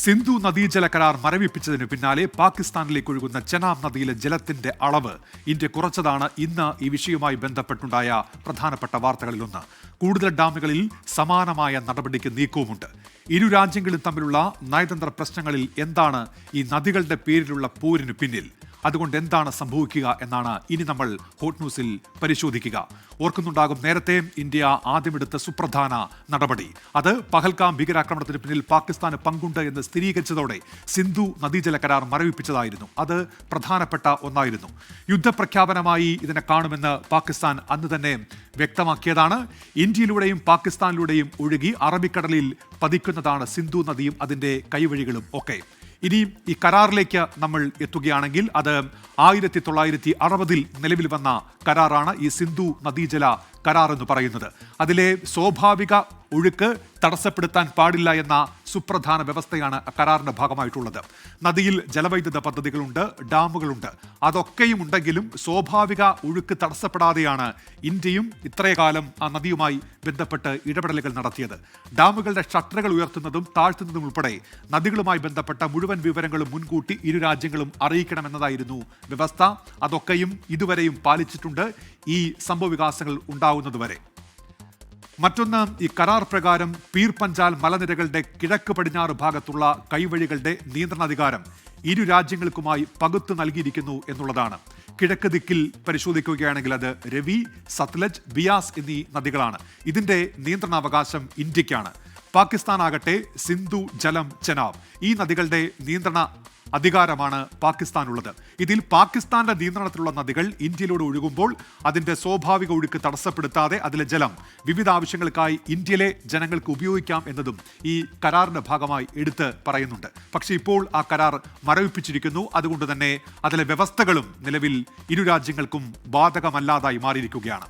സിന്ധു നദീജല കരാർ മരവിപ്പിച്ചതിന് പിന്നാലെ പാകിസ്ഥാനിലേക്ക് ഒഴുകുന്ന ചെനാബ് നദിയിലെ ജലത്തിന്റെ അളവ് ഇന്ത്യ കുറച്ചതാണ് ഇന്ന് ഈ വിഷയവുമായി ബന്ധപ്പെട്ടുണ്ടായ പ്രധാനപ്പെട്ട വാർത്തകളിലൊന്ന്. കൂടുതൽ ഡാമുകളിൽ സമാനമായ നടപടിക്ക് നീക്കവുമുണ്ട്. ഇരു രാജ്യങ്ങളും തമ്മിലുള്ള നയതന്ത്ര പ്രശ്നങ്ങളിൽ എന്താണ് ഈ നദികളുടെ പേരിലുള്ള പോരിന് പിന്നിൽ? അതുകൊണ്ട് എന്താണ് സംഭവിക്കുക എന്നാണ് ഇനി നമ്മൾ ഹോട്ട് ന്യൂസിൽ പരിശോധിക്കുക. ഓർക്കുന്നുണ്ടാകും, നേരത്തെ ഇന്ത്യ ആദ്യമെടുത്ത സുപ്രധാന നടപടി അത് പഹൽഗാം ഭീകരാക്രമണത്തിന് പിന്നിൽ പാകിസ്ഥാന് പങ്കുണ്ട് എന്ന് സ്ഥിരീകരിച്ചതോടെ സിന്ധു നദീജല കരാർ മരവിപ്പിച്ചതായിരുന്നു. അത് പ്രധാനപ്പെട്ട ഒന്നായിരുന്നു. യുദ്ധപ്രഖ്യാപനമായി ഇതിനെ കാണുമെന്ന് പാകിസ്ഥാൻ അന്ന് തന്നെ വ്യക്തമാക്കിയതാണ്. ഇന്ത്യയിലൂടെയും പാകിസ്ഥാനിലൂടെയും ഒഴുകി അറബിക്കടലിൽ പതിക്കുന്നതാണ് സിന്ധു നദിയും അതിന്റെ കൈവഴികളും ഒക്കെ. ഇനി ഈ കരാറിലേക്ക് നമ്മൾ എത്തുകയാണെങ്കിൽ അത് 1960 നിലവിൽ വന്ന കരാറാണ് ഈ സിന്ധു നദീജല കരാർ എന്ന് പറയുന്നത്. അതിലെ സ്വാഭാവിക ഒഴുക്ക് തടസ്സപ്പെടുത്താൻ പാടില്ല എന്ന സുപ്രധാന വ്യവസ്ഥയാണ് കരാറിന്റെ ഭാഗമായിട്ടുള്ളത്. നദിയിൽ ജലവൈദ്യുത പദ്ധതികളുണ്ട്, ഡാമുകളുണ്ട്. അതൊക്കെയും ഉണ്ടെങ്കിലും സ്വാഭാവിക ഒഴുക്ക് തടസ്സപ്പെടാതെയാണ് ഇന്ത്യയും ഇത്രകാലം ആ നദിയുമായി ബന്ധപ്പെട്ട് ഇടപെടലുകൾ നടത്തിയത്. ഡാമുകളുടെ ഷട്ടറുകൾ ഉയർത്തുന്നതും താഴ്ത്തുന്നതും ഉൾപ്പെടെ നദികളുമായി ബന്ധപ്പെട്ട മുഴുവൻ വിവരങ്ങളും മുൻകൂട്ടി ഇരു രാജ്യങ്ങളും അറിയിക്കണമെന്നതായിരുന്നു വ്യവസ്ഥ. അതൊക്കെയും ഇതുവരെയും പാലിച്ചിട്ടുണ്ട് ഈ സംഭവവികാസങ്ങൾ ഉണ്ടാകുന്നതുവരെ. മറ്റൊന്ന്, ഈ കരാർ പ്രകാരം പീർ പഞ്ചാൽ മലനിരകളുടെ കിഴക്ക് പടിഞ്ഞാറ് ഭാഗത്തുള്ള കൈവഴികളുടെ നിയന്ത്രണാധികാരം ഇരു രാജ്യങ്ങൾക്കുമായി പകുത്തു നൽകിയിരിക്കുന്നു എന്നുള്ളതാണ്. കിഴക്ക് ദിക്കിൽ പരിശോധിക്കുകയാണെങ്കിൽ അത് രവി, സത്ലജ്, ബിയാസ് എന്നീ നദികളാണ്. ഇതിന്റെ നിയന്ത്രണാവകാശം ഇന്ത്യക്കാണ്. പാകിസ്ഥാനാകട്ടെ സിന്ധു, ജലം, ചെനാബ് ഈ നദികളുടെ നിയന്ത്രണ അധികാരമാണ് പാകിസ്ഥാനുള്ളത്. ഇതിൽ പാകിസ്ഥാന്റെ നിയന്ത്രണത്തിലുള്ള നദികൾ ഇന്ത്യയിലൂടെ ഒഴുകുമ്പോൾ അതിന്റെ സ്വാഭാവിക ഒഴുക്ക് തടസ്സപ്പെടുത്താതെ അതിലെ ജലം വിവിധ ആവശ്യങ്ങൾക്കായി ഇന്ത്യയിലെ ജനങ്ങൾക്ക് ഉപയോഗിക്കാം എന്നതും ഈ കരാറിന്റെ ഭാഗമായി എടുത്ത് പറയുന്നുണ്ട്. പക്ഷേ ഇപ്പോൾ ആ കരാർ മരവിപ്പിച്ചിരിക്കുന്നു. അതുകൊണ്ട് തന്നെ അതിലെ വ്യവസ്ഥകളും നിലവിൽ ഇരു രാജ്യങ്ങൾക്കും ബാധകമല്ലാതായി മാറിയിരിക്കുകയാണ്.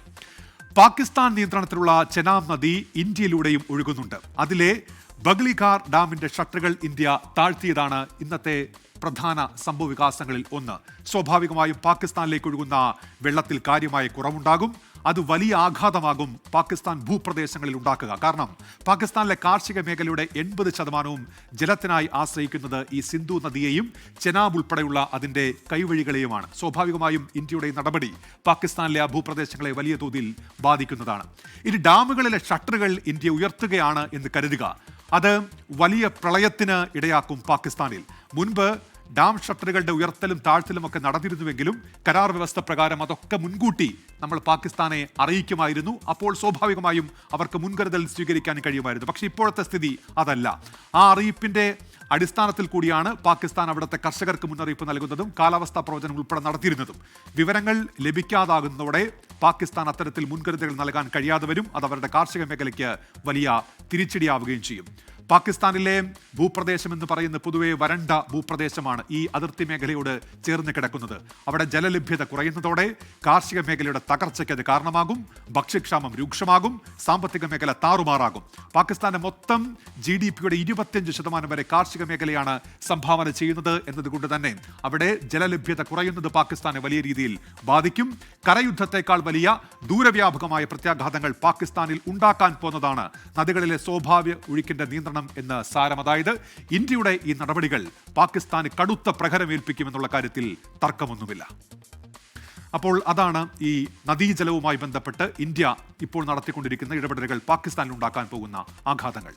പാകിസ്ഥാൻ നിയന്ത്രണത്തിലുള്ള ചെനാബ് നദി ഇന്ത്യയിലൂടെയും ഒഴുകുന്നുണ്ട്. അതിലെ ബഗ്ലിഘാർ ഡാമിന്റെ ഷട്ടറുകൾ ഇന്ത്യ താഴ്ത്തിയതാണ് ഇന്നത്തെ പ്രധാന സംഭവവികാസങ്ങളിൽ ഒന്ന്. സ്വാഭാവികമായും പാകിസ്ഥാനിലേക്ക് ഒഴുകുന്ന വെള്ളത്തിൽ കാര്യമായ കുറവുണ്ടാകും. അത് വലിയ ആഘാതമാകും പാകിസ്ഥാൻ ഭൂപ്രദേശങ്ങളിൽ ഉണ്ടാക്കുക. കാരണം പാകിസ്ഥാനിലെ കാർഷിക മേഖലയുടെ 80% ജലത്തിനായി ആശ്രയിക്കുന്നത് ഈ സിന്ധു നദിയെയും ചെനാബ് ഉൾപ്പെടെയുള്ള അതിന്റെ കൈവഴികളെയുമാണ്. സ്വാഭാവികമായും ഇന്ത്യയുടെ നടപടി പാകിസ്ഥാനിലെ ആ ഭൂപ്രദേശങ്ങളെ വലിയ തോതിൽ ബാധിക്കുന്നതാണ്. ഇനി ഡാമുകളിലെ ഷട്ടറുകൾ ഇന്ത്യ ഉയർത്തുകയാണ് എന്ന് കരുതുക. അത് വലിയ പ്രളയത്തിന് ഇടയാക്കും പാകിസ്ഥാനിൽ. മുൻപ് ഡാം ഷട്ടറുകളുടെ ഉയർത്തലും താഴ്ത്തലും ഒക്കെ നടന്നിരുന്നുവെങ്കിലും കരാർ വ്യവസ്ഥ പ്രകാരം അതൊക്കെ മുൻകൂട്ടി നമ്മൾ പാകിസ്ഥാനെ അറിയിക്കുമായിരുന്നു. അപ്പോൾ സ്വാഭാവികമായും അവർക്ക് മുൻകരുതൽ സ്വീകരിക്കാൻ കഴിയുമായിരുന്നു. പക്ഷേ ഇപ്പോഴത്തെ സ്ഥിതി അതല്ല. ആ അറിയിപ്പിന്റെ അടിസ്ഥാനത്തിൽ കൂടിയാണ് പാകിസ്ഥാൻ അവിടുത്തെ കർഷകർക്ക് മുന്നറിയിപ്പ് നൽകുന്നതും കാലാവസ്ഥാ പ്രവചനം ഉൾപ്പെടെ നടത്തിയിരുന്നതും. വിവരങ്ങൾ ലഭിക്കാതാകുന്നതോടെ പാകിസ്ഥാൻ അത്തരത്തിൽ മുൻകരുതലുകൾ നൽകാൻ കഴിയാതെ വരും. അത് അവരുടെ കാർഷിക മേഖലയ്ക്ക് വലിയ തിരിച്ചടിയാവുകയും ചെയ്യും. പാകിസ്ഥാനിലെ ഭൂപ്രദേശം എന്ന് പറയുന്നത് പൊതുവെ വരണ്ട ഭൂപ്രദേശമാണ്. ഈ അതിർത്തി മേഖലയോട് ചേർന്ന് കിടക്കുന്നത്. അവിടെ ജലലഭ്യത കുറയുന്നതോടെ കാർഷിക മേഖലയുടെ തകർച്ചയ്ക്ക് അത് കാരണമാകും. ഭക്ഷ്യക്ഷാമം രൂക്ഷമാകും. സാമ്പത്തിക മേഖല താറുമാറാകും. പാകിസ്ഥാന്റെ മൊത്തം GDPയുടെ 25% വരെ കാർഷിക മേഖലയാണ് സംഭാവന ചെയ്യുന്നത് എന്നതുകൊണ്ട് തന്നെ അവിടെ ജലലഭ്യത കുറയുന്നത് പാകിസ്ഥാനെ വലിയ രീതിയിൽ ബാധിക്കും. കരയുദ്ധത്തെക്കാൾ വലിയ ദൂരവ്യാപകമായ പ്രത്യാഘാതങ്ങൾ പാകിസ്ഥാനിൽ ഉണ്ടാക്കാൻ പോകുന്നതാണ് നദികളിലെ സ്വാഭാവിക ഒഴുക്കിന്റെ നിയന്ത്രണം എന്ന് സാരം. അതായത് ഇന്ത്യയുടെ ഈ നടപടികൾ പാകിസ്ഥാന് കടുത്ത പ്രഹരമേൽപ്പിക്കുമെന്നുള്ള കാര്യത്തിൽ തർക്കമൊന്നുമില്ല. അപ്പോൾ അതാണ് ഈ നദീജലവുമായി ബന്ധപ്പെട്ട് ഇന്ത്യ ഇപ്പോൾ നടത്തിക്കൊണ്ടിരിക്കുന്ന ഇടപെടലുകൾ പാകിസ്ഥാനിൽ ഉണ്ടാക്കാൻ പോകുന്ന ആഘാതങ്ങൾ.